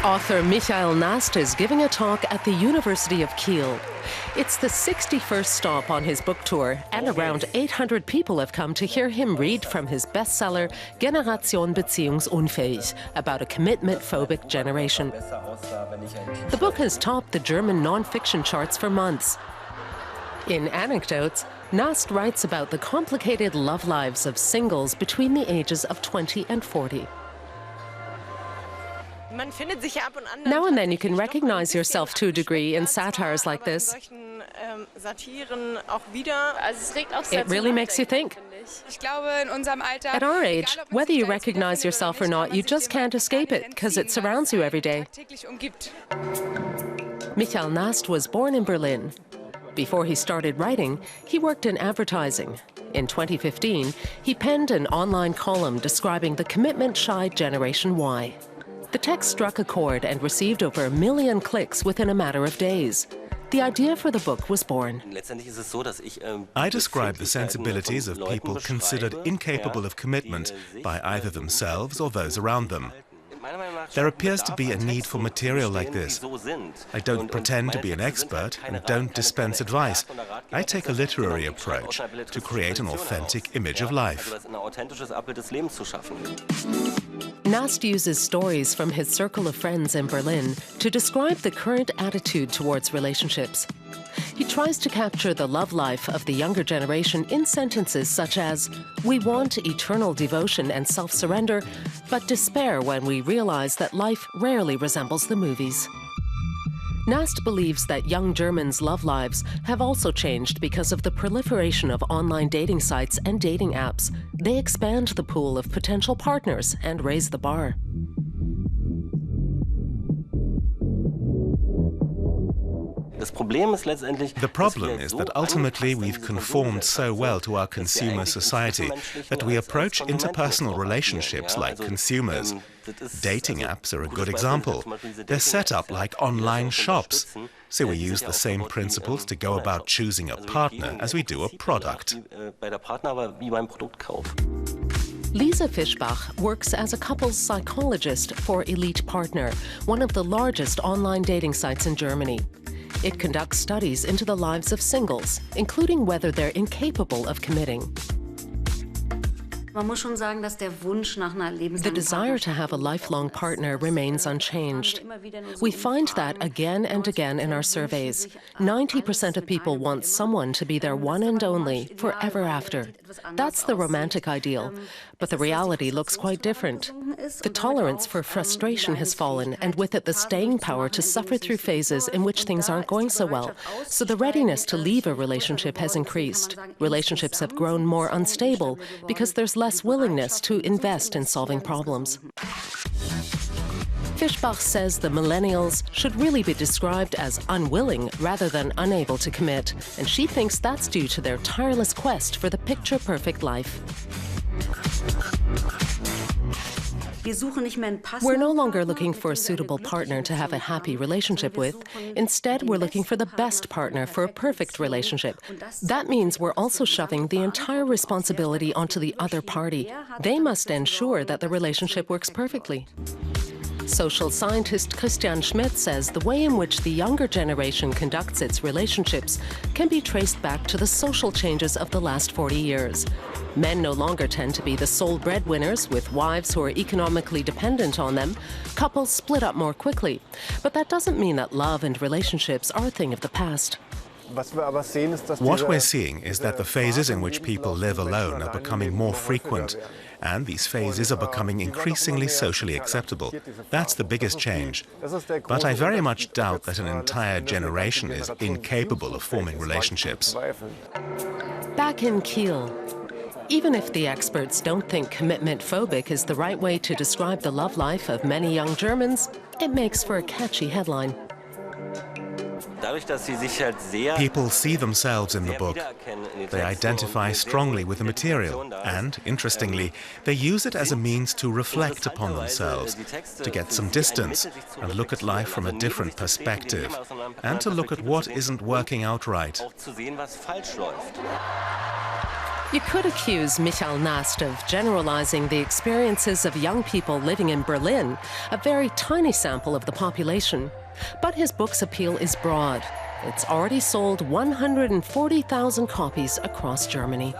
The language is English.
Author Michael Nast is giving a talk at the University of Kiel. It's the 61st stop on his book tour, and around 800 people have come to hear him read from his bestseller Generation Beziehungsunfähig, about a commitment-phobic generation. The book has topped the German non-fiction charts for months. In Anecdotes, Nast writes about the complicated love lives of singles between the ages of 20 and 40. Now and then you can recognize yourself to a degree in satires like this. It really makes you think. At our age, whether you recognize yourself or not, you just can't escape it because it surrounds you every day. Michael Nast was born in Berlin. Before he started writing, he worked in advertising. In 2015, he penned an online column describing the commitment-shy Generation Y. The text struck a chord and received over 1 million clicks within a matter of days. The idea for the book was born. I describe the sensibilities of people considered incapable of commitment by either themselves or those around them. There appears to be a need for material like this. I don't pretend to be an expert and don't dispense advice. I take a literary approach to create an authentic image of life. Nast uses stories from his circle of friends in Berlin to describe the current attitude towards relationships. He tries to capture the love life of the younger generation in sentences such as, "We want eternal devotion and self-surrender, but despair when we realize that life rarely resembles the movies." Nast believes that young Germans' love lives have also changed because of the proliferation of online dating sites and dating apps. They expand the pool of potential partners and raise the bar. The problem is that ultimately we've conformed so well to our consumer society that we approach interpersonal relationships like consumers. Dating apps are a good example. They're set up like online shops, so we use the same principles to go about choosing a partner as we do a product. Lisa Fischbach works as a couples psychologist for Elite Partner, one of the largest online dating sites in Germany. It conducts studies into the lives of singles, including whether they're incapable of committing. The desire to have a lifelong partner remains unchanged. We find that again and again in our surveys. 90% of people want someone to be their one and only forever after. That's the romantic ideal, but the reality looks quite different. The tolerance for frustration has fallen, and with it the staying power to suffer through phases in which things aren't going so well. So the readiness to leave a relationship has increased. Relationships have grown more unstable because there's less willingness to invest in solving problems. Fischbach says the millennials should really be described as unwilling rather than unable to commit, and she thinks that's due to their tireless quest for the picture-perfect life. We're no longer looking for a suitable partner to have a happy relationship with. Instead, we're looking for the best partner for a perfect relationship. That means we're also shoving the entire responsibility onto the other party. They must ensure that the relationship works perfectly. Social scientist Christian Schmidt says the way in which the younger generation conducts its relationships can be traced back to the social changes of the last 40 years. Men no longer tend to be the sole breadwinners, with wives who are economically dependent on them. Couples split up more quickly. But that doesn't mean that love and relationships are a thing of the past. What we're seeing is that the phases in which people live alone are becoming more frequent, and these phases are becoming increasingly socially acceptable. That's the biggest change. But I very much doubt that an entire generation is incapable of forming relationships. Back in Kiel, even if the experts don't think commitment-phobic is the right way to describe the love life of many young Germans, it makes for a catchy headline. People see themselves in the book. They identify strongly with the material and, interestingly, they use it as a means to reflect upon themselves, to get some distance and look at life from a different perspective, and to look at what isn't working out right. You could accuse Michael Nast of generalizing the experiences of young people living in Berlin, a very tiny sample of the population. But his book's appeal is broad. It's already sold 140,000 copies across Germany.